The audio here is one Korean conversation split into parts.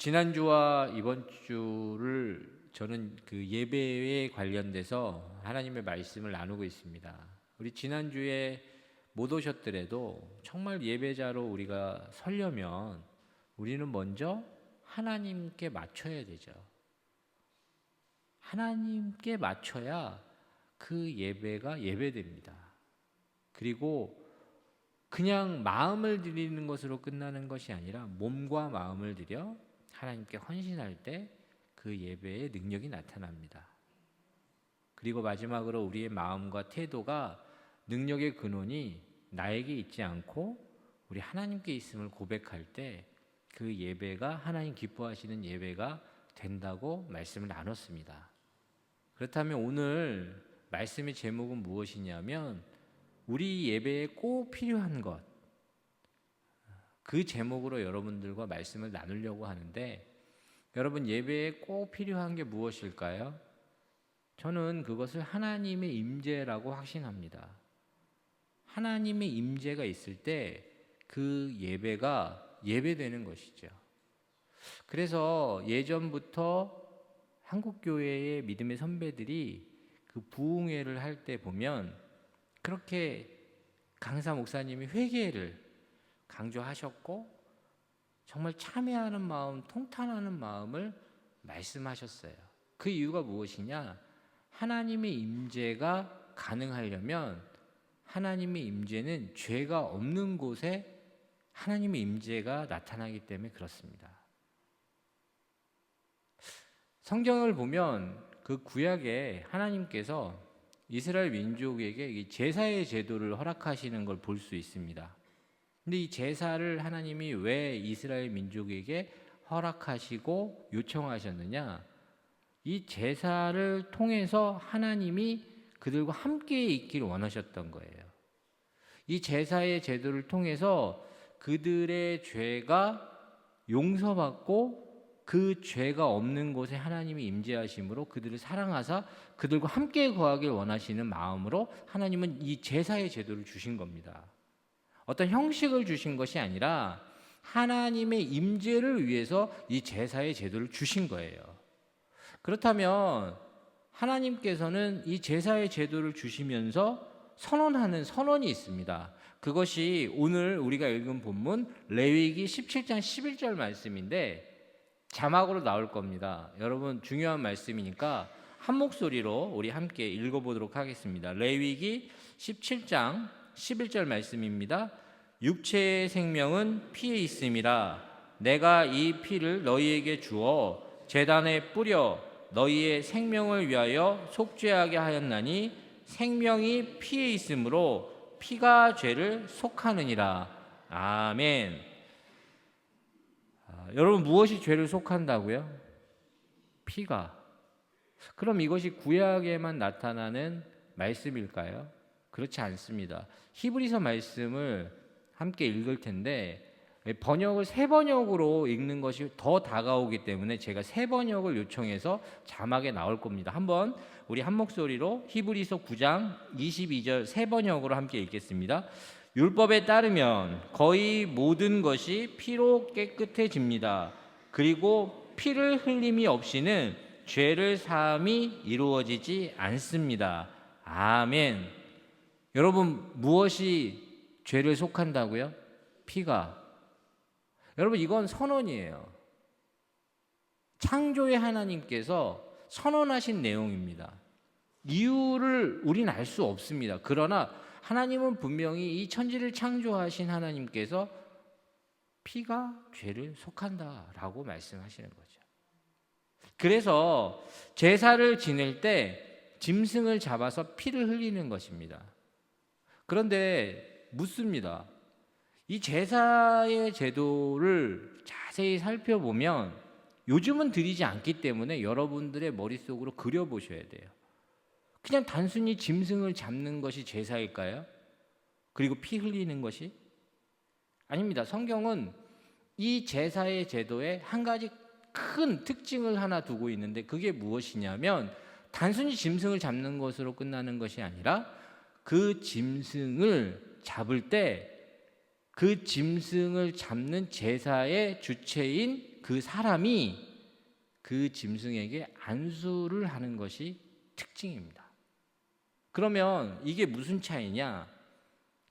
지난주와 이번 주를 저는 그 예배에 관련돼서 하나님의 말씀을 나누고 있습니다. 우리 지난주에 못 오셨더라도 정말 예배자로 우리가 서려면 우리는 먼저 하나님께 맞춰야 되죠. 하나님께 맞춰야 그 예배가 예배됩니다. 그리고 그냥 마음을 드리는 것으로 끝나는 것이 아니라 몸과 마음을 들여 하나님께 헌신할 때 그 예배의 능력이 나타납니다. 그리고 마지막으로 우리의 마음과 태도가 능력의 근원이 나에게 있지 않고 우리 하나님께 있음을 고백할 때 그 예배가 하나님 기뻐하시는 예배가 된다고 말씀을 나눴습니다. 그렇다면 오늘 말씀의 제목은 무엇이냐면 우리 예배에 꼭 필요한 것, 그 제목으로 여러분들과 말씀을 나누려고 하는데, 여러분 예배에 꼭 필요한 게 무엇일까요? 저는 그것을 하나님의 임재라고 확신합니다. 하나님의 임재가 있을 때 그 예배가 예배되는 것이죠. 그래서 예전부터 한국교회의 믿음의 선배들이 그 부흥회를 할 때 보면 그렇게 강사 목사님이 회개를 강조하셨고 정말 참회하는 마음, 통탄하는 마음을 말씀하셨어요. 그 이유가 무엇이냐? 하나님의 임재가 가능하려면 하나님의 임재는 죄가 없는 곳에 하나님의 임재가 나타나기 때문에 그렇습니다. 성경을 보면 그 구약에 하나님께서 이스라엘 민족에게 제사의 제도를 허락하시는 걸 볼 수 있습니다. 근데 이 제사를 하나님이 왜 이스라엘 민족에게 허락하시고 요청하셨느냐? 이 제사를 통해서 하나님이 그들과 함께 있기를 원하셨던 거예요. 이 제사의 제도를 통해서 그들의 죄가 용서받고 그 죄가 없는 곳에 하나님이 임재하심으로 그들을 사랑하사 그들과 함께 거하길 원하시는 마음으로 하나님은 이 제사의 제도를 주신 겁니다. 어떤 형식을 주신 것이 아니라 하나님의 임재를 위해서 이 제사의 제도를 주신 거예요. 그렇다면 하나님께서는 이 제사의 제도를 주시면서 선언하는 선언이 있습니다. 그것이 오늘 우리가 읽은 본문 레위기 17장 11절 말씀인데 자막으로 나올 겁니다. 여러분 중요한 말씀이니까 한 목소리로 우리 함께 읽어보도록 하겠습니다. 레위기 17장 11절 말씀입니다. 육체의 생명은 피에 있음이라. 내가 이 피를 너희에게 주어 제단에 뿌려 너희의 생명을 위하여 속죄하게 하였나니 생명이 피에 있으므로 피가 죄를 속하느니라. 아멘. 여러분 무엇이 죄를 속한다고요? 피가. 그럼 이것이 구약에만 나타나는 말씀일까요? 그렇지 않습니다. 히브리서 말씀을 함께 읽을 텐데 번역을 새 번역으로 읽는 것이 더 다가오기 때문에 제가 새 번역을 요청해서 자막에 나올 겁니다. 한번 우리 한 목소리로 히브리서 9장 22절 새 번역으로 함께 읽겠습니다. 율법에 따르면 거의 모든 것이 피로 깨끗해집니다. 그리고 피를 흘림이 없이는 죄를 사함이 이루어지지 않습니다. 아멘. 여러분 무엇이 죄를 속한다고요? 피가. 여러분 이건 선언이에요. 창조의 하나님께서 선언하신 내용입니다. 이유를 우리는 알 수 없습니다. 그러나 하나님은 분명히 이 천지를 창조하신 하나님께서 피가 죄를 속한다라고 말씀하시는 거죠. 그래서 제사를 지낼 때 짐승을 잡아서 피를 흘리는 것입니다. 그런데 묻습니다. 이 제사의 제도를 자세히 살펴보면 요즘은 드리지 않기 때문에 여러분들의 머릿속으로 그려보셔야 돼요. 그냥 단순히 짐승을 잡는 것이 제사일까요? 그리고 피 흘리는 것이? 아닙니다. 성경은 이 제사의 제도에 한 가지 큰 특징을 하나 두고 있는데 그게 무엇이냐면 단순히 짐승을 잡는 것으로 끝나는 것이 아니라 그 짐승을 잡을 때 그 짐승을 잡는 제사의 주체인 그 사람이 그 짐승에게 안수를 하는 것이 특징입니다. 그러면 이게 무슨 차이냐?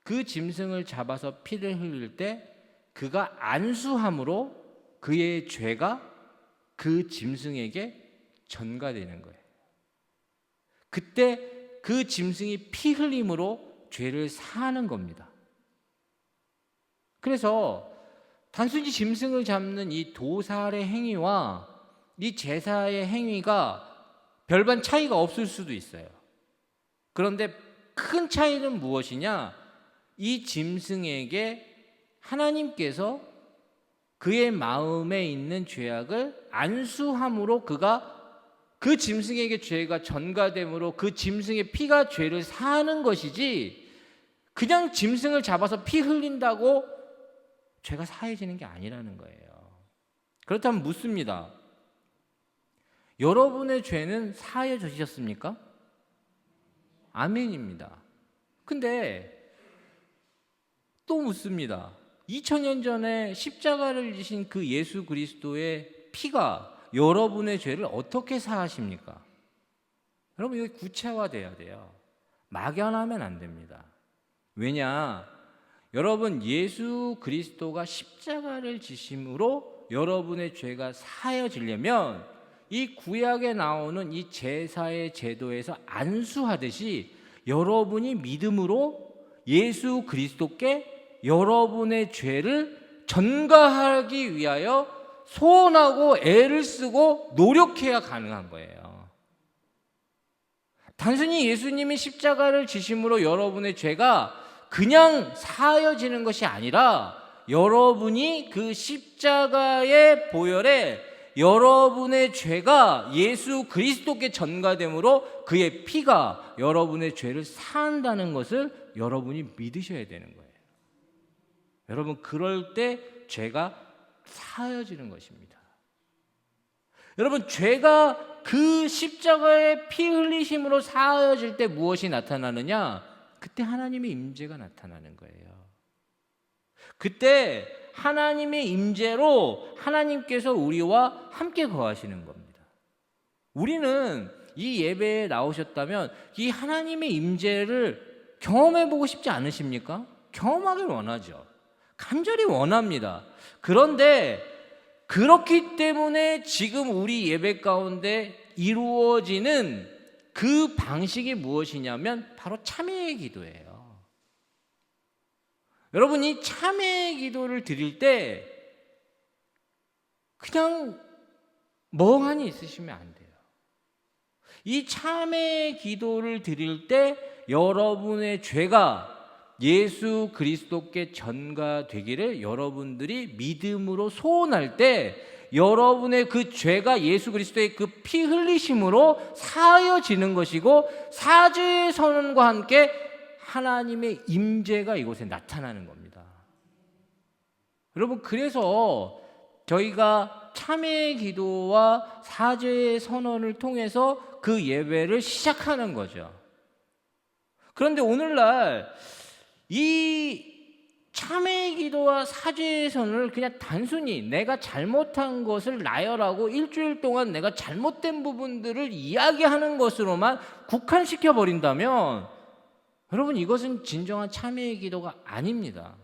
그 짐승을 잡아서 피를 흘릴 때 그가 안수함으로 그의 죄가 그 짐승에게 전가되는 거예요. 그때 그 짐승이 피 흘림으로 죄를 사하는 겁니다. 그래서 단순히 짐승을 잡는 이 도살의 행위와 이 제사의 행위가 별반 차이가 없을 수도 있어요. 그런데 큰 차이는 무엇이냐? 이 짐승에게 하나님께서 그의 마음에 있는 죄악을 안수함으로 그가 그 짐승에게 죄가 전가됨으로 그 짐승의 피가 죄를 사하는 것이지, 그냥 짐승을 잡아서 피 흘린다고 죄가 사해지는 게 아니라는 거예요. 그렇다면 묻습니다. 여러분의 죄는 사해지셨습니까? 아멘입니다. 근데 또 묻습니다. 2000년 전에 십자가를 지신 그 예수 그리스도의 피가 여러분의 죄를 어떻게 사하십니까? 여러분, 이거 구체화돼야 돼요. 막연하면 안 됩니다. 왜냐? 여러분, 예수 그리스도가 십자가를 지심으로 여러분의 죄가 사해지려면 이 구약에 나오는 이 제사의 제도에서 안수하듯이 여러분이 믿음으로 예수 그리스도께 여러분의 죄를 전가하기 위하여 소원하고 애를 쓰고 노력해야 가능한 거예요. 단순히 예수님이 십자가를 지심으로 여러분의 죄가 그냥 사하여지는 것이 아니라 여러분이 그 십자가의 보혈에 여러분의 죄가 예수 그리스도께 전가됨으로 그의 피가 여러분의 죄를 사한다는 것을 여러분이 믿으셔야 되는 거예요. 여러분, 그럴 때 죄가 사하여지는 것입니다. 여러분, 죄가 그 십자가의 피 흘리심으로 사하여질 때 무엇이 나타나느냐? 그때 하나님의 임재가 나타나는 거예요. 그때 하나님의 임재로 하나님께서 우리와 함께 거하시는 겁니다. 우리는 이 예배에 나오셨다면 이 하나님의 임재를 경험해보고 싶지 않으십니까? 경험하길 원하죠. 간절히 원합니다. 그런데 그렇기 때문에 지금 우리 예배 가운데 이루어지는 그 방식이 무엇이냐면 바로 참회의 기도예요. 여러분, 이 참회의 기도를 드릴 때 그냥 멍하니 있으시면 안 돼요. 이 참회의 기도를 드릴 때 여러분의 죄가 예수 그리스도께 전가되기를 여러분들이 믿음으로 소원할 때 여러분의 그 죄가 예수 그리스도의 그 피 흘리심으로 사하여지는 것이고, 사죄의 선언과 함께 하나님의 임재가 이곳에 나타나는 겁니다. 여러분, 그래서 저희가 참회의 기도와 사죄의 선언을 통해서 그 예배를 시작하는 거죠. 그런데 오늘날 이 참회의 기도와 사죄의 선언을 그냥 단순히 내가 잘못한 것을 나열하고 일주일 동안 내가 잘못된 부분들을 이야기하는 것으로만 국한시켜 버린다면 여러분, 이것은 진정한 참회의 기도가 아닙니다.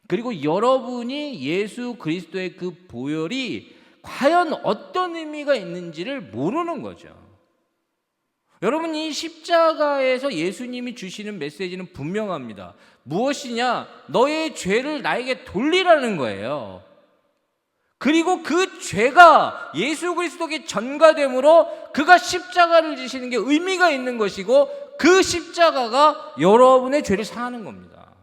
그리고 여러분이 예수 그리스도의 그 보혈이 과연 어떤 의미가 있는지를 모르는 거죠. 여러분, 이 십자가에서 예수님이 주시는 메시지는 분명합니다. 무엇이냐? 너의 죄를 나에게 돌리라는 거예요. 그리고 그 죄가 예수 그리스도께 전가됨으로 그가 십자가를 지시는 게 의미가 있는 것이고, 그 십자가가 여러분의 죄를 사하는 겁니다.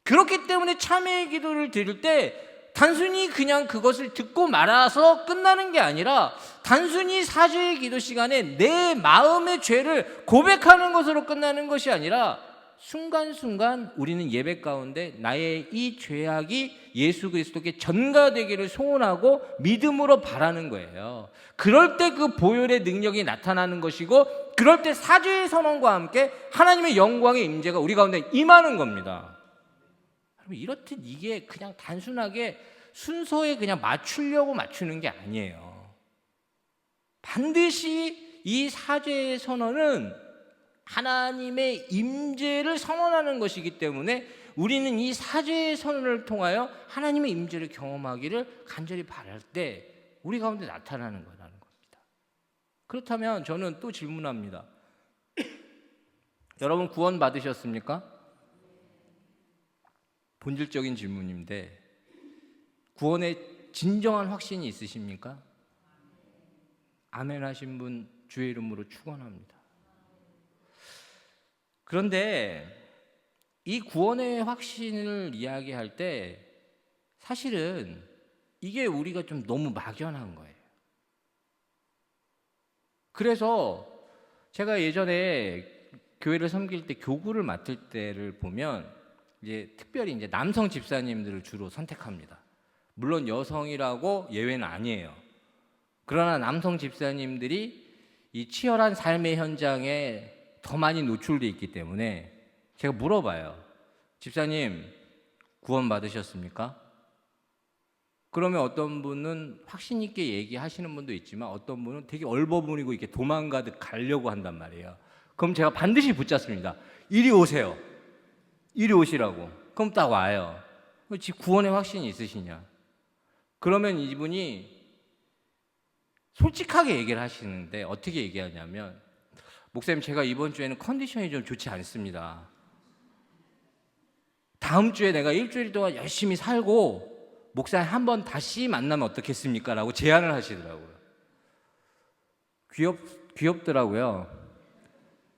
그렇기 때문에 참회의 기도를 드릴 때 단순히 그냥 그것을 듣고 말아서 끝나는 게 아니라 단순히 사죄의 기도 시간에 내 마음의 죄를 고백하는 것으로 끝나는 것이 아니라 순간순간 우리는 예배 가운데 나의 이 죄악이 예수 그리스도께 전가되기를 소원하고 믿음으로 바라는 거예요. 그럴 때 그 보혈의 능력이 나타나는 것이고, 그럴 때 사죄의 선언과 함께 하나님의 영광의 임재가 우리 가운데 임하는 겁니다. 여러분, 이렇듯 이게 그냥 단순하게 순서에 그냥 맞추려고 맞추는 게 아니에요. 반드시 이 사죄의 선언은 하나님의 임재를 선언하는 것이기 때문에 우리는 이 사죄의 선언을 통하여 하나님의 임재를 경험하기를 간절히 바랄 때 우리 가운데 나타나는 거라는 겁니다. 그렇다면 저는 또 질문합니다. 여러분 구원 받으셨습니까? 본질적인 질문인데 구원에 진정한 확신이 있으십니까? 아멘 하신 분 주의 이름으로 축원합니다. 그런데 이 구원의 확신을 이야기할 때 사실은 이게 우리가 좀 너무 막연한 거예요. 그래서 제가 예전에 교회를 섬길 때 교구를 맡을 때를 보면 이제 특별히 이제 남성 집사님들을 주로 선택합니다. 물론 여성이라고 예외는 아니에요. 그러나 남성 집사님들이 이 치열한 삶의 현장에 더 많이 노출되어 있기 때문에 제가 물어봐요. 집사님 구원 받으셨습니까? 그러면 어떤 분은 확신 있게 얘기하시는 분도 있지만 어떤 분은 되게 얼버무리고 이렇게 도망가듯 가려고 한단 말이에요. 그럼 제가 반드시 붙잡습니다. 이리 오세요. 이리 오시라고. 그럼 딱 와요. 구원의 확신이 있으시냐? 그러면 이분이 솔직하게 얘기를 하시는데 어떻게 얘기하냐면 목사님 제가 이번 주에는 컨디션이 좀 좋지 않습니다. 다음 주에 내가 일주일 동안 열심히 살고 목사님 한번 다시 만나면 어떻겠습니까? 라고 제안을 하시더라고요. 귀엽더라고요.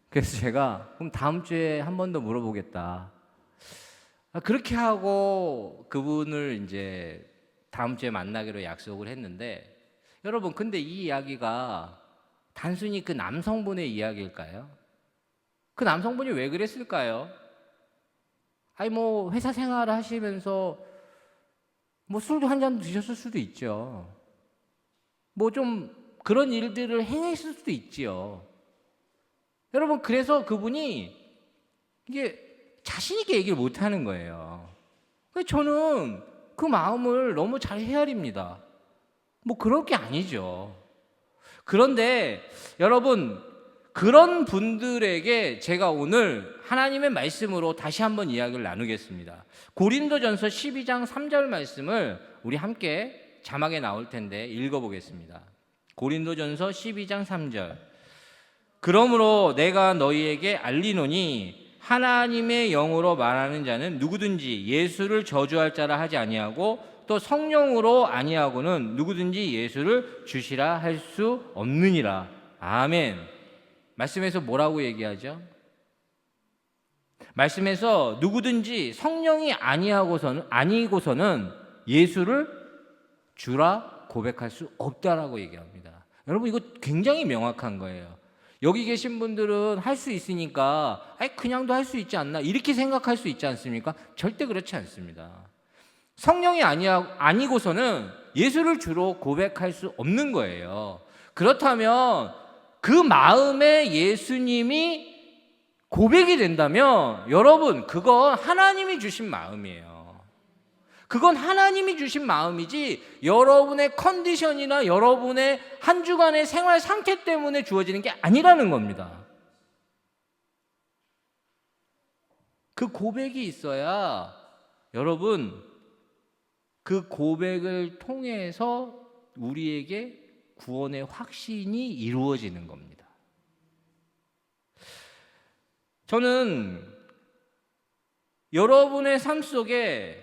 그래서 제가 그럼 다음 주에 한 번 더 물어보겠다. 그렇게 하고 그분을 이제 다음 주에 만나기로 약속을 했는데 여러분 근데 이 이야기가 단순히 그 남성분의 이야기일까요? 그 남성분이 왜 그랬을까요? 아니 뭐 회사 생활을 하시면서 뭐 술도 한 잔 드셨을 수도 있죠. 뭐 좀 그런 일들을 행했을 수도 있지요. 여러분 그래서 그분이 이게 자신 있게 얘기를 못 하는 거예요. 저는 그 마음을 너무 잘 헤아립니다. 뭐 그럴 게 아니죠. 그런데 여러분 그런 분들에게 제가 오늘 하나님의 말씀으로 다시 한번 이야기를 나누겠습니다. 고린도전서 12장 3절 말씀을 우리 함께 자막에 나올 텐데 읽어보겠습니다. 고린도전서 12장 3절. 그러므로 내가 너희에게 알리노니 하나님의 영으로 말하는 자는 누구든지 예수를 저주할 자라 하지 아니하고 또 성령으로 아니하고는 누구든지 예수를 주시라 할 수 없느니라. 아멘. 말씀에서 뭐라고 얘기하죠? 말씀에서 누구든지 성령이 아니고서는 예수를 주라 고백할 수 없다라고 얘기합니다. 여러분 이거 굉장히 명확한 거예요. 여기 계신 분들은 할 수 있으니까 그냥도 할 수 있지 않나 이렇게 생각할 수 있지 않습니까? 절대 그렇지 않습니다. 성령이 아니고서는 예수를 주로 고백할 수 없는 거예요. 그렇다면 그 마음에 예수님이 고백이 된다면 여러분 그건 하나님이 주신 마음이에요. 그건 하나님이 주신 마음이지 여러분의 컨디션이나 여러분의 한 주간의 생활 상태 때문에 주어지는 게 아니라는 겁니다. 그 고백이 있어야 여러분 그 고백을 통해서 우리에게 구원의 확신이 이루어지는 겁니다. 저는 여러분의 삶 속에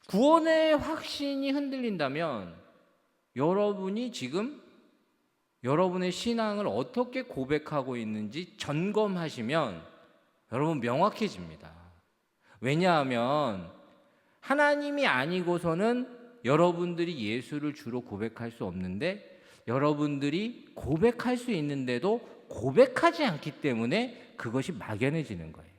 구원의 확신이 흔들린다면 여러분이 지금 여러분의 신앙을 어떻게 고백하고 있는지 점검하시면 여러분 명확해집니다. 왜냐하면 하나님이 아니고서는 여러분들이 예수를 주로 고백할 수 없는데 여러분들이 고백할 수 있는데도 고백하지 않기 때문에 그것이 막연해지는 거예요.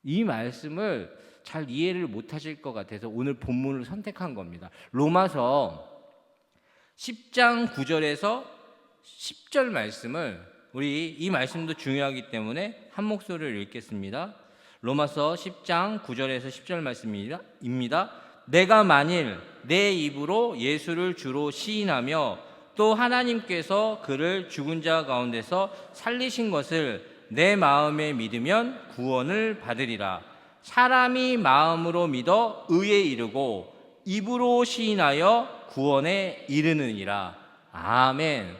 이 말씀을 잘 이해를 못하실 것 같아서 오늘 본문을 선택한 겁니다. 로마서 10장 9절에서 10절 말씀을 우리 이 말씀도 중요하기 때문에 한 목소리를 읽겠습니다. 로마서 10장 9절에서 10절 말씀입니다. 내가 만일 내 입으로 예수를 주로 시인하며 또 하나님께서 그를 죽은 자 가운데서 살리신 것을 내 마음에 믿으면 구원을 받으리라. 사람이 마음으로 믿어 의에 이르고 입으로 시인하여 구원에 이르느니라. 아멘.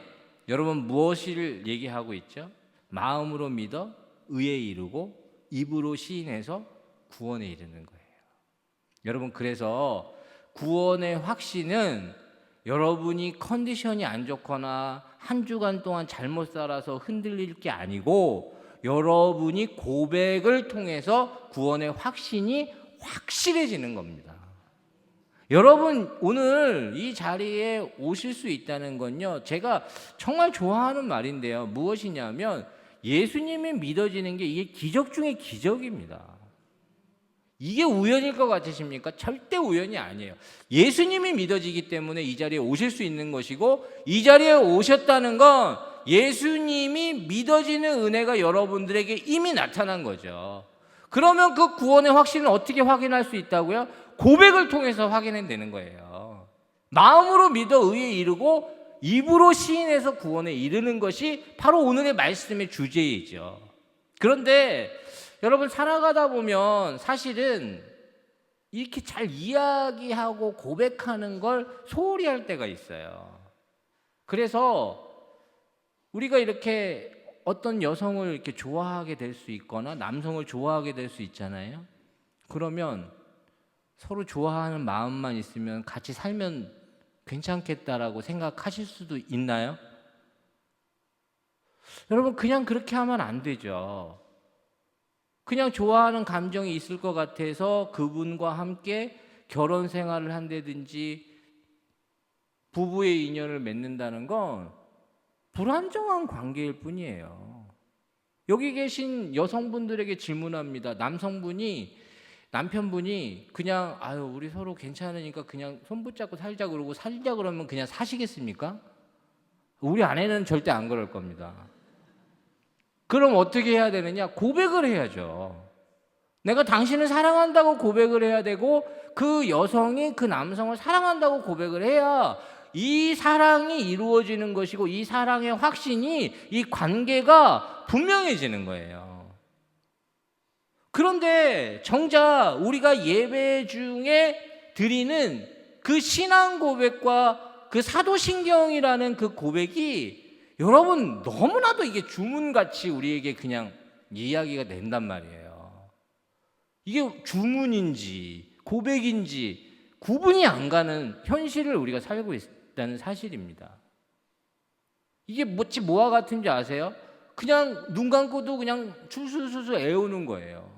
여러분, 무엇을 얘기하고 있죠? 마음으로 믿어 의에 이르고 입으로 시인해서 구원에 이르는 거예요. 여러분, 그래서 구원의 확신은 여러분이 컨디션이 안 좋거나 한 주간 동안 잘못 살아서 흔들릴 게 아니고 여러분이 고백을 통해서 구원의 확신이 확실해지는 겁니다. 여러분, 오늘 이 자리에 오실 수 있다는 건요, 제가 정말 좋아하는 말인데요. 무엇이냐면 예수님이 믿어지는 게 이게 기적 중에 기적입니다. 이게 우연일 것 같으십니까? 절대 우연이 아니에요. 예수님이 믿어지기 때문에 이 자리에 오실 수 있는 것이고, 이 자리에 오셨다는 건 예수님이 믿어지는 은혜가 여러분들에게 이미 나타난 거죠. 그러면 그 구원의 확신을 어떻게 확인할 수 있다고요? 고백을 통해서 확인해내는 거예요. 마음으로 믿어 의에 이르고 입으로 시인해서 구원에 이르는 것이 바로 오늘의 말씀의 주제이죠. 그런데 여러분, 살아가다 보면 사실은 이렇게 잘 이야기하고 고백하는 걸 소홀히 할 때가 있어요. 그래서 우리가 이렇게 어떤 여성을 이렇게 좋아하게 될 수 있거나 남성을 좋아하게 될 수 있잖아요. 그러면 서로 좋아하는 마음만 있으면 같이 살면 괜찮겠다라고 생각하실 수도 있나요? 여러분, 그냥 그렇게 하면 안 되죠. 그냥 좋아하는 감정이 있을 것 같아서 그분과 함께 결혼 생활을 한다든지 부부의 인연을 맺는다는 건 불안정한 관계일 뿐이에요. 여기 계신 여성분들에게 질문합니다. 남편분이 그냥 우리 서로 괜찮으니까 그냥 손 붙잡고 살자 그러고 살자 그러면 그냥 사시겠습니까? 우리 아내는 절대 안 그럴 겁니다. 그럼 어떻게 해야 되느냐? 고백을 해야죠. 내가 당신을 사랑한다고 고백을 해야 되고, 그 여성이 그 남성을 사랑한다고 고백을 해야 이 사랑이 이루어지는 것이고, 이 사랑의 확신이, 이 관계가 분명해지는 거예요. 그런데 정작 우리가 예배 중에 드리는 그 신앙 고백과 그 사도신경이라는 그 고백이 여러분, 너무나도 이게 주문같이 우리에게 그냥 이야기가 된단 말이에요. 이게 주문인지 고백인지 구분이 안 가는 현실을 우리가 살고 있다는 사실입니다. 이게 뭐지 뭐와 같은지 아세요? 그냥 눈 감고도 그냥 출술술술 애우는 거예요.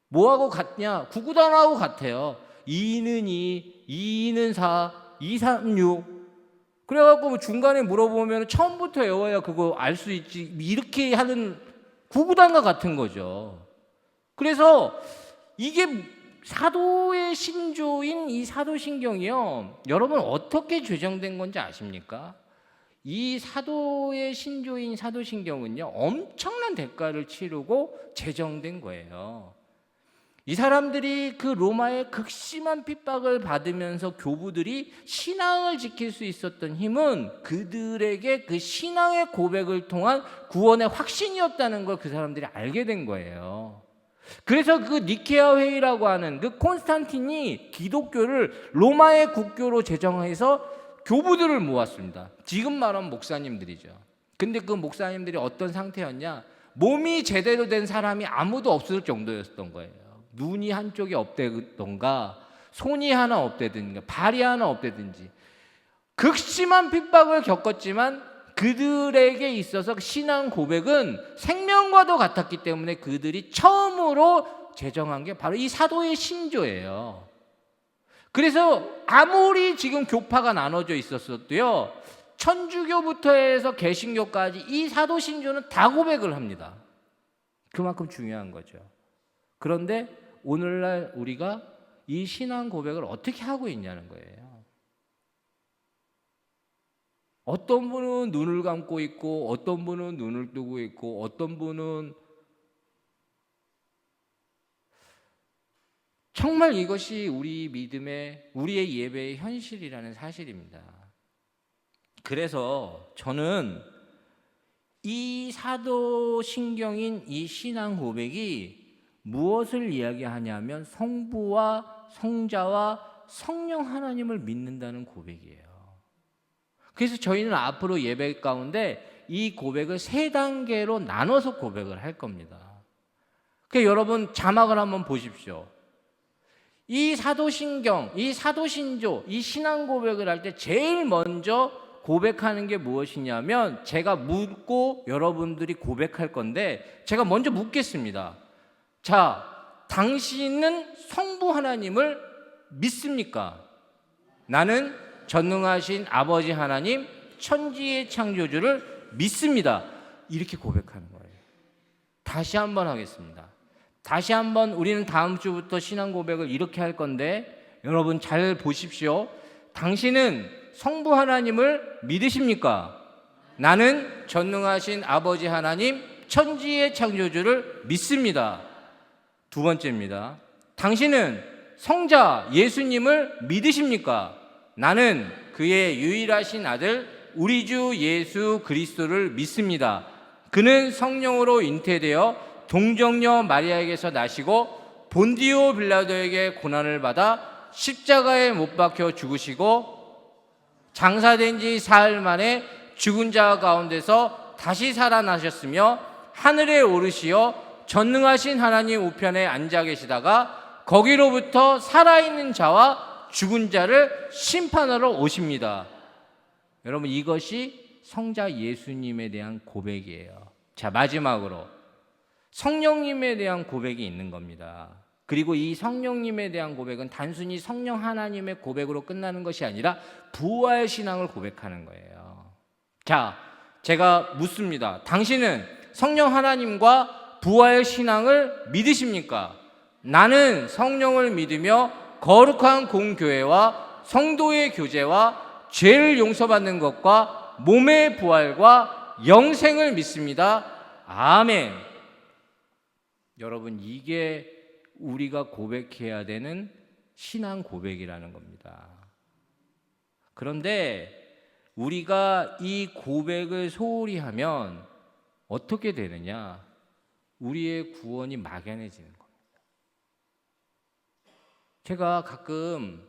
뭐하고 같냐? 구구단하고 같아요. 2는 2, 2는 4, 2, 3, 6. 그래갖고 뭐 중간에 물어보면 처음부터 외워야 그거 알 수 있지, 이렇게 하는 구구단과 같은 거죠. 그래서 이게 사도의 신조인 이 사도신경이요, 여러분 어떻게 제정된 건지 아십니까? 이 사도의 신조인 사도신경은요, 엄청난 대가를 치르고 제정된 거예요. 이 사람들이 그 로마의 극심한 핍박을 받으면서 교부들이 신앙을 지킬 수 있었던 힘은 그들에게 그 신앙의 고백을 통한 구원의 확신이었다는 걸 그 사람들이 알게 된 거예요. 그래서 그 니케아 회의라고 하는 그 콘스탄틴이 기독교를 로마의 국교로 제정해서 교부들을 모았습니다. 지금 말하면 목사님들이죠. 근데 그 목사님들이 어떤 상태였냐? 몸이 제대로 된 사람이 아무도 없을 정도였던 거예요. 눈이 한쪽이 없대던가 손이 하나 없대든가 발이 하나 없대든지 극심한 핍박을 겪었지만 그들에게 있어서 신앙 고백은 생명과도 같았기 때문에 그들이 처음으로 제정한 게 바로 이 사도의 신조예요. 그래서 아무리 지금 교파가 나눠져 있었어도요, 천주교부터 해서 개신교까지 이 사도 신조는 다 고백을 합니다. 그만큼 중요한 거죠. 그런데 오늘날 우리가 이 신앙 고백을 어떻게 하고 있냐는 거예요. 어떤 분은 눈을 감고 있고, 어떤 분은 눈을 뜨고 있고, 어떤 분은 정말 이것이 우리 믿음의, 우리의 예배의 현실이라는 사실입니다. 그래서 저는 이 사도신경인 이 신앙 고백이 무엇을 이야기하냐면 성부와 성자와 성령 하나님을 믿는다는 고백이에요. 그래서 저희는 앞으로 예배 가운데 이 고백을 3단계로 나눠서 고백을 할 겁니다. 그러니까 여러분 자막을 한번 보십시오. 이 사도신경, 이 사도신조, 이 신앙 고백을 할 때 제일 먼저 고백하는 게 무엇이냐면, 제가 묻고 여러분들이 고백할 건데 제가 먼저 묻겠습니다. 자, 당신은 성부 하나님을 믿습니까? 나는 전능하신 아버지 하나님, 천지의 창조주를 믿습니다. 이렇게 고백하는 거예요. 다시 한번 하겠습니다. 다시 한번 우리는 다음 주부터 신앙 고백을 이렇게 할 건데 여러분 잘 보십시오. 당신은 성부 하나님을 믿으십니까? 나는 전능하신 아버지 하나님, 천지의 창조주를 믿습니다. 2번째입니다. 당신은 성자 예수님을 믿으십니까? 나는 그의 유일하신 아들 우리 주 예수 그리스도를 믿습니다. 그는 성령으로 잉태되어 동정녀 마리아에게서 나시고 본디오 빌라도에게 고난을 받아 십자가에 못 박혀 죽으시고 장사된 지 사흘 만에 죽은 자 가운데서 다시 살아나셨으며 하늘에 오르시어 전능하신 하나님 우편에 앉아 계시다가 거기로부터 살아있는 자와 죽은 자를 심판하러 오십니다. 여러분 이것이 성자 예수님에 대한 고백이에요. 자, 마지막으로 성령님에 대한 고백이 있는 겁니다. 그리고 이 성령님에 대한 고백은 단순히 성령 하나님의 고백으로 끝나는 것이 아니라 부활 신앙을 고백하는 거예요. 자, 제가 묻습니다. 당신은 성령 하나님과 부활 신앙을 믿으십니까? 나는 성령을 믿으며 거룩한 공교회와 성도의 교제와 죄를 용서받는 것과 몸의 부활과 영생을 믿습니다. 아멘. 여러분 이게 우리가 고백해야 되는 신앙 고백이라는 겁니다. 그런데 우리가 이 고백을 소홀히 하면 어떻게 되느냐? 우리의 구원이 막연해지는 겁니다. 제가 가끔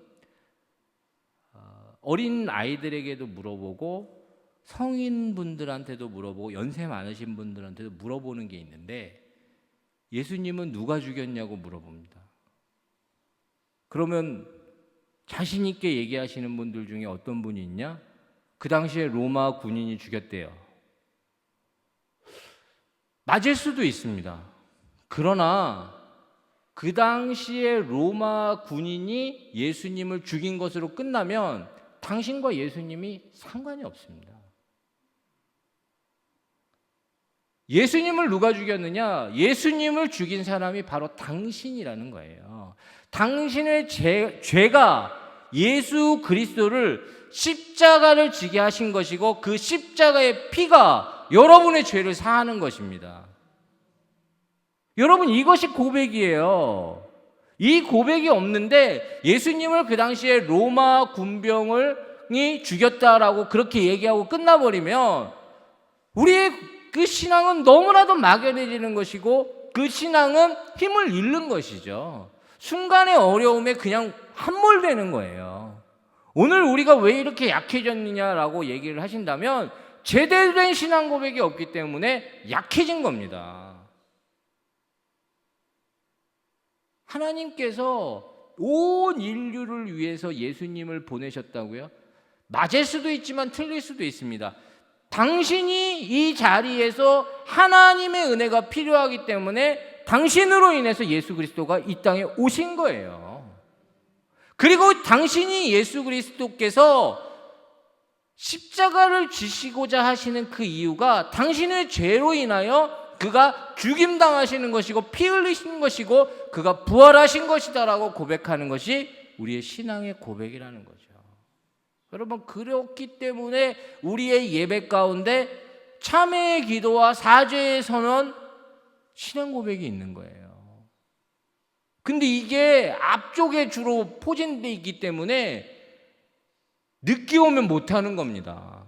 어린 아이들에게도 물어보고 성인분들한테도 물어보고 연세 많으신 분들한테도 물어보는 게 있는데, 예수님은 누가 죽였냐고 물어봅니다. 그러면 자신 있게 얘기하시는 분들 중에 어떤 분이 있냐? 그 당시에 로마 군인이 죽였대요. 맞을 수도 있습니다. 그러나 그 당시에 로마 군인이 예수님을 죽인 것으로 끝나면 당신과 예수님이 상관이 없습니다. 예수님을 누가 죽였느냐? 예수님을 죽인 사람이 바로 당신이라는 거예요. 당신의 죄가 예수 그리스도를 십자가를 지게 하신 것이고 그 십자가의 피가 여러분의 죄를 사하는 것입니다. 여러분 이것이 고백이에요. 이 고백이 없는데 예수님을 그 당시에 로마 군병이 죽였다라고 그렇게 얘기하고 끝나버리면 우리의 그 신앙은 너무나도 막연해지는 것이고 그 신앙은 힘을 잃는 것이죠. 순간의 어려움에 그냥 함몰되는 거예요. 오늘 우리가 왜 이렇게 약해졌느냐라고 얘기를 하신다면 제대로 된 신앙 고백이 없기 때문에 약해진 겁니다. 하나님께서 온 인류를 위해서 예수님을 보내셨다고요? 맞을 수도 있지만 틀릴 수도 있습니다. 당신이 이 자리에서 하나님의 은혜가 필요하기 때문에 당신으로 인해서 예수 그리스도가 이 땅에 오신 거예요. 그리고 당신이 예수 그리스도께서 십자가를 지시고자 하시는 그 이유가 당신의 죄로 인하여 그가 죽임당하시는 것이고 피 흘리신 것이고 그가 부활하신 것이다라고 고백하는 것이 우리의 신앙의 고백이라는 거죠. 여러분 그렇기 때문에 우리의 예배 가운데 참회의 기도와 사죄의 선언, 신앙 고백이 있는 거예요. 근데 이게 앞쪽에 주로 포진되어 있기 때문에 늦게 오면 못하는 겁니다.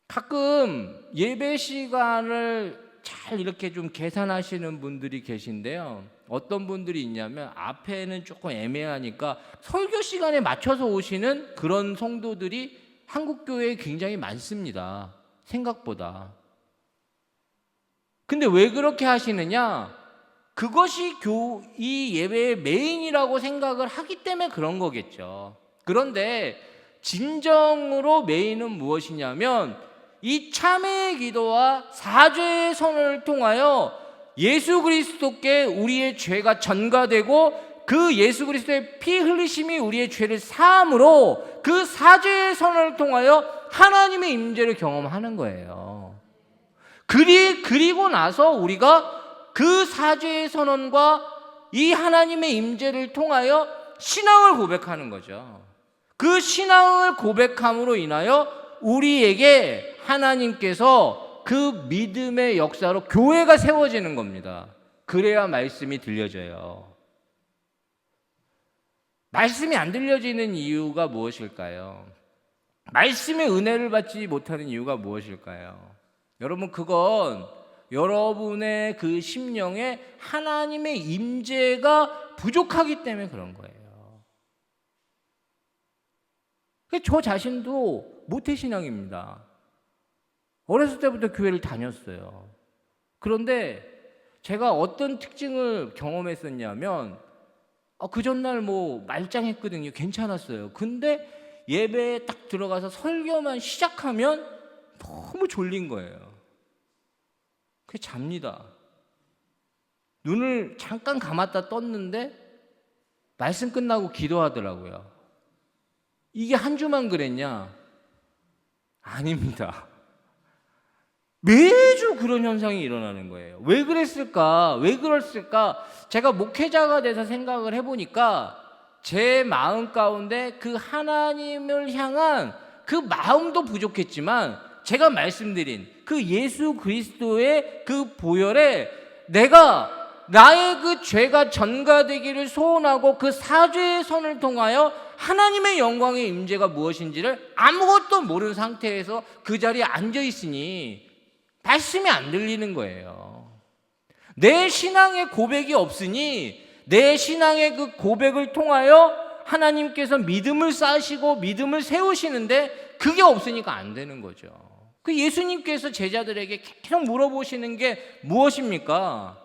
가끔 예배 시간을 잘 이렇게 좀 계산하시는 분들이 계신데요. 어떤 분들이 있냐면 앞에는 조금 애매하니까 설교 시간에 맞춰서 오시는 그런 성도들이 한국교회에 굉장히 많습니다. 생각보다. 근데 왜 그렇게 하시느냐? 그것이 이 예배의 메인이라고 생각을 하기 때문에 그런 거겠죠. 그런데 진정으로 메인은 무엇이냐면 이 참회의 기도와 사죄의 선언을 통하여 예수 그리스도께 우리의 죄가 전가되고 그 예수 그리스도의 피 흘리심이 우리의 죄를 사함으로 그 사죄의 선언을 통하여 하나님의 임재를 경험하는 거예요. 그리고 나서 우리가 그 사죄의 선언과 이 하나님의 임재를 통하여 신앙을 고백하는 거죠. 그 신앙을 고백함으로 인하여 우리에게 하나님께서 그 믿음의 역사로 교회가 세워지는 겁니다. 그래야 말씀이 들려져요. 말씀이 안 들려지는 이유가 무엇일까요? 말씀의 은혜를 받지 못하는 이유가 무엇일까요? 여러분, 그건 여러분의 그 심령에 하나님의 임재가 부족하기 때문에 그런 거예요. 저 자신도 모태신앙입니다. 어렸을 때부터 교회를 다녔어요. 그런데 제가 어떤 특징을 경험했었냐면 그 전날 말짱했거든요. 괜찮았어요. 근데 예배에 딱 들어가서 설교만 시작하면 너무 졸린 거예요. 그래서 잡니다. 눈을 잠깐 감았다 떴는데 말씀 끝나고 기도하더라고요. 이게 한 주만 그랬냐? 아닙니다. 매주 그런 현상이 일어나는 거예요. 왜 그랬을까? 왜 그랬을까? 제가 목회자가 돼서 생각을 해보니까 제 마음 가운데 그 하나님을 향한 그 마음도 부족했지만 제가 말씀드린 그 예수 그리스도의 그 보혈에 내가 나의 그 죄가 전가되기를 소원하고 그 사죄의 선을 통하여 하나님의 영광의 임재가 무엇인지를 아무것도 모르는 상태에서 그 자리에 앉아 있으니 말씀이 안 들리는 거예요. 내 신앙의 고백이 없으니 내 신앙의 그 고백을 통하여 하나님께서 믿음을 쌓으시고 믿음을 세우시는데 그게 없으니까 안 되는 거죠. 그 예수님께서 제자들에게 계속 물어보시는 게 무엇입니까?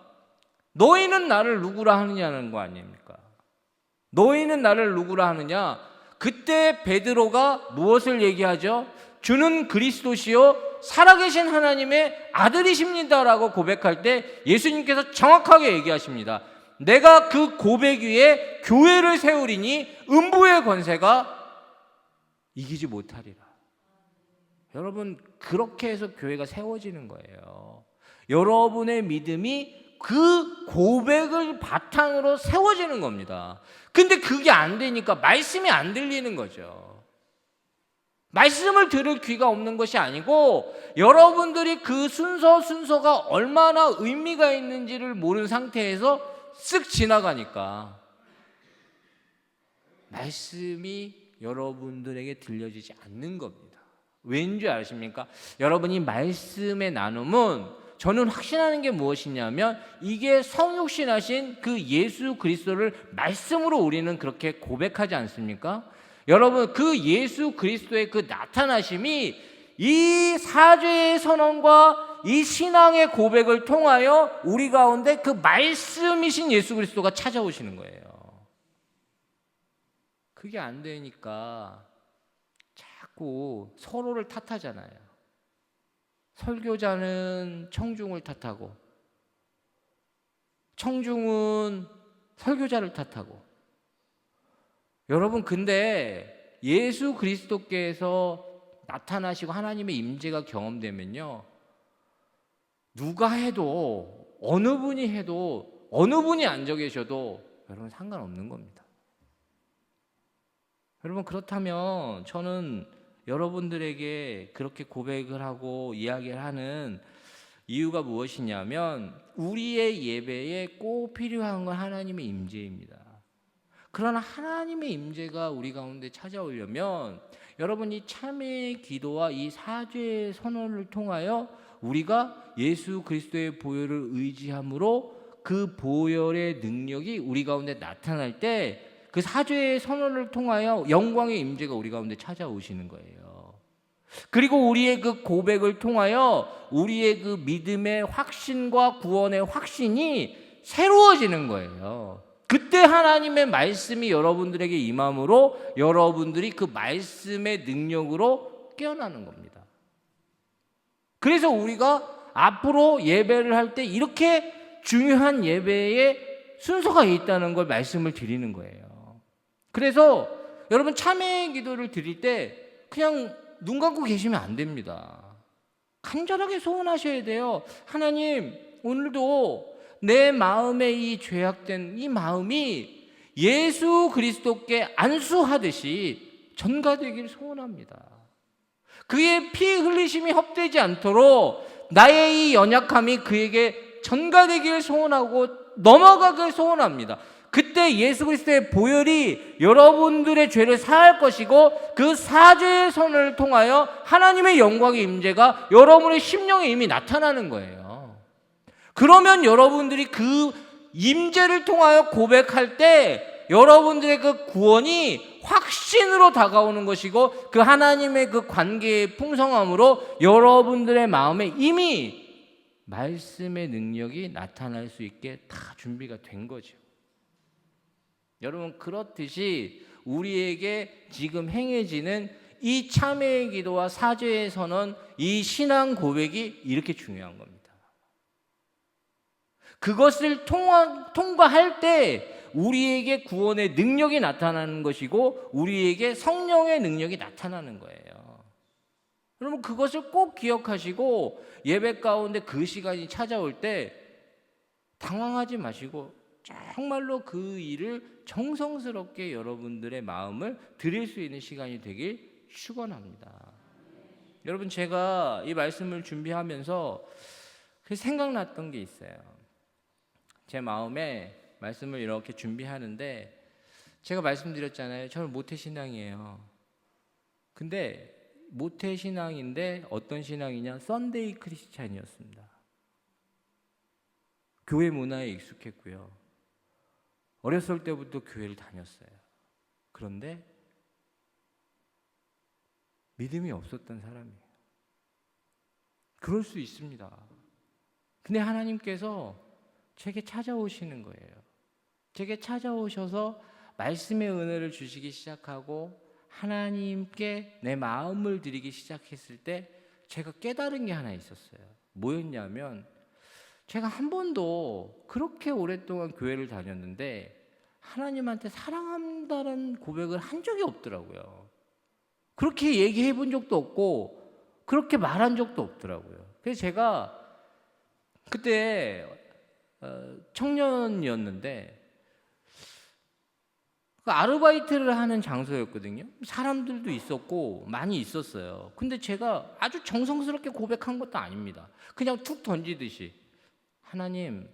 너희는 나를 누구라 하느냐는 거 아닙니까? 너희는 나를 누구라 하느냐? 그때 베드로가 무엇을 얘기하죠? 주는 그리스도시요 살아계신 하나님의 아들이십니다라고 고백할 때 예수님께서 정확하게 얘기하십니다. 내가 그 고백 위에 교회를 세우리니 음부의 권세가 이기지 못하리라. 여러분, 그렇게 해서 교회가 세워지는 거예요. 여러분의 믿음이 그 고백을 바탕으로 세워지는 겁니다. 근데 그게 안 되니까 말씀이 안 들리는 거죠. 말씀을 들을 귀가 없는 것이 아니고 여러분들이 그 순서가 얼마나 의미가 있는지를 모르는 상태에서 쓱 지나가니까 말씀이 여러분들에게 들려지지 않는 겁니다. 왠지 아십니까? 여러분이 말씀의 나눔은 저는 확신하는 게 무엇이냐면 이게 성육신하신 그 예수 그리스도를 말씀으로 우리는 그렇게 고백하지 않습니까? 여러분, 그 예수 그리스도의 그 나타나심이 이 사죄의 선언과 이 신앙의 고백을 통하여 우리 가운데 그 말씀이신 예수 그리스도가 찾아오시는 거예요. 그게 안 되니까 자꾸 서로를 탓하잖아요. 설교자는 청중을 탓하고 청중은 설교자를 탓하고. 여러분, 근데 예수 그리스도께서 나타나시고 하나님의 임재가 경험되면요, 누가 해도 어느 분이 해도 어느 분이 앉아 계셔도 여러분 상관없는 겁니다. 여러분, 그렇다면 저는 여러분들에게 그렇게 고백을 하고 이야기를 하는 이유가 무엇이냐면 우리의 예배에 꼭 필요한 건 하나님의 임재입니다. 그러나 하나님의 임재가 우리 가운데 찾아오려면 여러분, 이 참회의 기도와 이 사죄의 선언을 통하여 우리가 예수 그리스도의 보혈을 의지함으로 그 보혈의 능력이 우리 가운데 나타날 때 그 사죄의 선언을 통하여 영광의 임재가 우리 가운데 찾아오시는 거예요. 그리고 우리의 그 고백을 통하여 우리의 그 믿음의 확신과 구원의 확신이 새로워지는 거예요. 그때 하나님의 말씀이 여러분들에게 임함으로 여러분들이 그 말씀의 능력으로 깨어나는 겁니다. 그래서 우리가 앞으로 예배를 할 때 이렇게 중요한 예배의 순서가 있다는 걸 말씀을 드리는 거예요. 그래서 여러분, 참회의 기도를 드릴 때 그냥 눈 감고 계시면 안 됩니다. 간절하게 소원하셔야 돼요. 하나님, 오늘도 내 마음에 이 죄악된 이 마음이 예수 그리스도께 안수하듯이 전가되길 소원합니다. 그의 피 흘리심이 헛되지 않도록 나의 이 연약함이 그에게 전가되길 소원하고 넘어가길 소원합니다. 그때 예수 그리스도의 보혈이 여러분들의 죄를 사할 것이고 그 사죄의 선을 통하여 하나님의 영광의 임재가 여러분의 심령에 이미 나타나는 거예요. 그러면 여러분들이 그 임재를 통하여 고백할 때 여러분들의 그 구원이 확신으로 다가오는 것이고 그 하나님의 그 관계의 풍성함으로 여러분들의 마음에 이미 말씀의 능력이 나타날 수 있게 다 준비가 된 거죠. 여러분, 그렇듯이 우리에게 지금 행해지는 이 참회의 기도와 사죄의 선언, 이 신앙 고백이 이렇게 중요한 겁니다. 그것을 통과할 때 우리에게 구원의 능력이 나타나는 것이고 우리에게 성령의 능력이 나타나는 거예요. 여러분, 그것을 꼭 기억하시고 예배 가운데 그 시간이 찾아올 때 당황하지 마시고 정말로 그 일을 정성스럽게 여러분들의 마음을 드릴 수 있는 시간이 되길 축원합니다. 여러분, 제가 이 말씀을 준비하면서 생각났던 게 있어요. 제 마음에 말씀을 이렇게 준비하는데 제가 말씀드렸잖아요. 저는 모태신앙이에요. 근데 모태신앙인데 어떤 신앙이냐? 썬데이 크리스찬이었습니다. 교회 문화에 익숙했고요. 어렸을 때부터 교회를 다녔어요. 그런데 믿음이 없었던 사람이에요. 그럴 수 있습니다. 근데 하나님께서 제게 찾아오시는 거예요. 제게 찾아오셔서 말씀의 은혜를 주시기 시작하고 하나님께 내 마음을 드리기 시작했을 때 제가 깨달은 게 하나 있었어요. 뭐였냐면 제가 한 번도 그렇게 오랫동안 교회를 다녔는데 하나님한테 사랑한다는 고백을 한 적이 없더라고요. 그렇게 얘기해 본 적도 없고 그렇게 말한 적도 없더라고요. 그래서 제가 그때 청년이었는데 아르바이트를 하는 장소였거든요. 사람들도 있었고 많이 있었어요. 근데 제가 아주 정성스럽게 고백한 것도 아닙니다. 그냥 툭 던지듯이 하나님,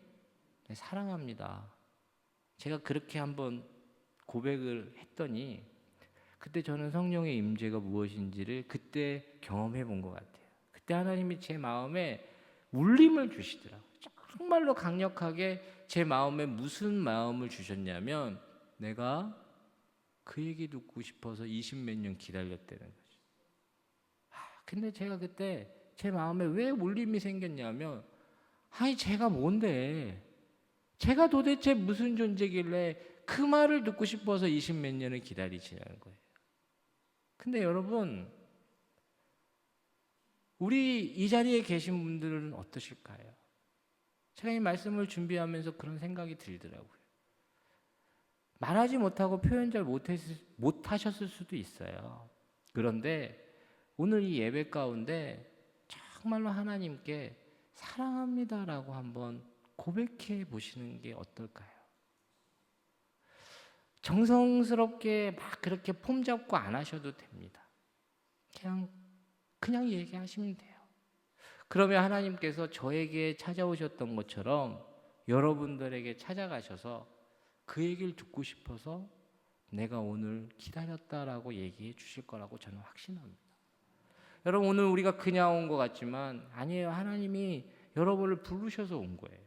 네, 사랑합니다. 제가 그렇게 한번 고백을 했더니 그때 저는 성령의 임재가 무엇인지를 그때 경험해 본 것 같아요. 그때 하나님이 제 마음에 울림을 주시더라고요. 정말로 강력하게 제 마음에 무슨 마음을 주셨냐면 내가 그 얘기 듣고 싶어서 20몇 년 기다렸다는 거죠. 근데 제가 그때 제 마음에 왜 울림이 생겼냐면 아니 제가 뭔데? 제가 도대체 무슨 존재길래 그 말을 듣고 싶어서 20몇 년을 기다리시냐는 거예요. 근데 여러분, 우리 이 자리에 계신 분들은 어떠실까요? 제가 이 말씀을 준비하면서 그런 생각이 들더라고요. 말하지 못하고 표현 잘 못하셨을 수도 있어요. 그런데 오늘 이 예배 가운데 정말로 하나님께 사랑합니다라고 한번 고백해 보시는 게 어떨까요? 정성스럽게 막 그렇게 폼 잡고 안 하셔도 됩니다. 그냥 얘기하시면 돼요. 그러면 하나님께서 저에게 찾아오셨던 것처럼 여러분들에게 찾아가셔서 그 얘기를 듣고 싶어서 내가 오늘 기다렸다라고 얘기해 주실 거라고 저는 확신합니다. 여러분, 오늘 우리가 그냥 온 것 같지만 아니에요. 하나님이 여러분을 부르셔서 온 거예요.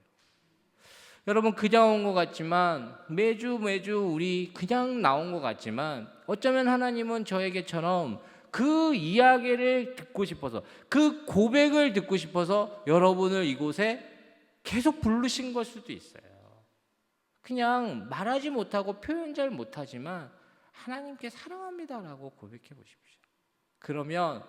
여러분, 그냥 온 것 같지만 매주 우리 그냥 나온 것 같지만 어쩌면 하나님은 저에게처럼 그 이야기를 듣고 싶어서, 그 고백을 듣고 싶어서 여러분을 이곳에 계속 부르신 걸 수도 있어요. 그냥 말하지 못하고 표현 잘 못하지만 하나님께 사랑합니다라고 고백해 보십시오. 그러면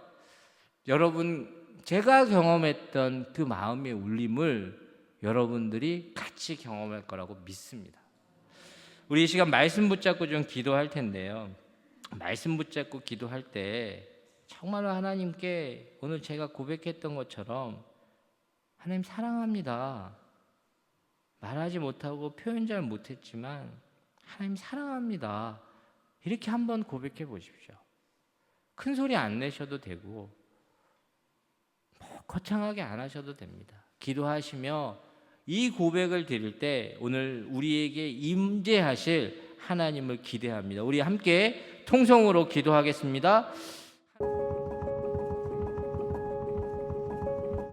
여러분, 제가 경험했던 그 마음의 울림을 여러분들이 같이 경험할 거라고 믿습니다. 우리 이 시간 말씀 붙잡고 좀 기도할 텐데요. 말씀 붙잡고 기도할 때 정말로 하나님께 오늘 제가 고백했던 것처럼 하나님 사랑합니다. 말하지 못하고 표현 잘 못했지만 하나님 사랑합니다. 이렇게 한번 고백해 보십시오. 큰 소리 안 내셔도 되고 거창하게 안 하셔도 됩니다. 기도하시며 이 고백을 드릴 때 오늘 우리에게 임재하실 하나님을 기대합니다. 우리 함께 통성으로 기도하겠습니다.